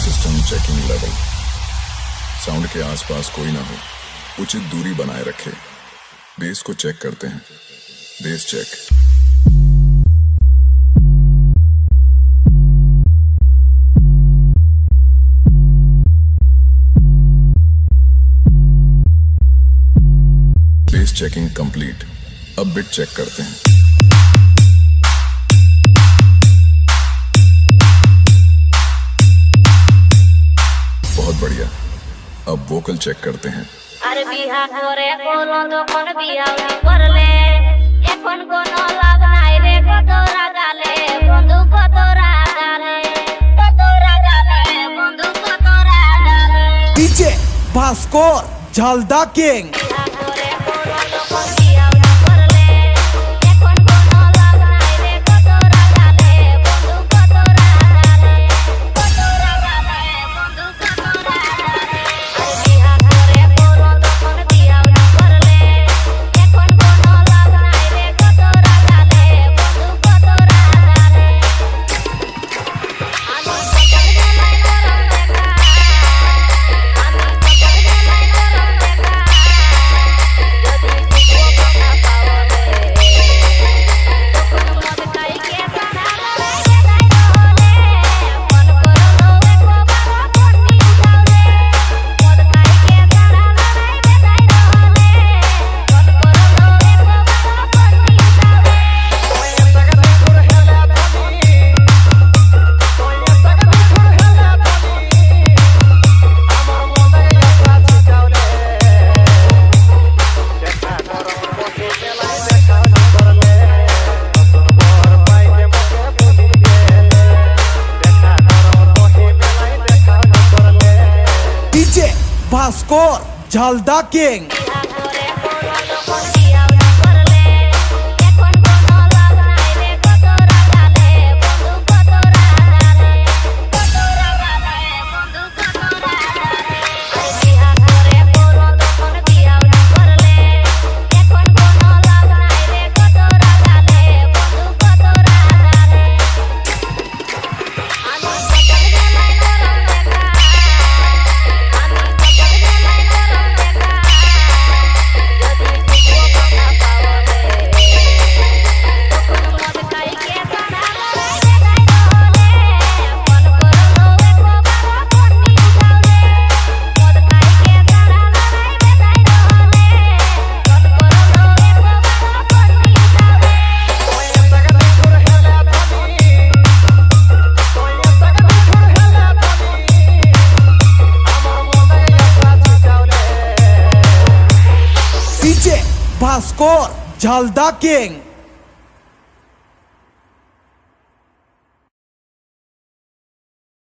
System checking लेवल। Sound के आसपास कोई ना हो, उचित दूरी बनाए रखे। बेस को चेक करते हैं। Base check. Base checking complete. अब बिट चेक करते हैं। बहुत बढ़िया। अब वोकल चेक करते हैं। अरे बिहा करे बोलो तो कोन बिहा करले এখন কোন লাভ নাই রে কত রাগালে বন্ধু কত রাগালে বন্ধু কত রাগালে DJ Bhaskar Jhalda king. Bhaskar Jhalda king. Bhaskar Jhalda king.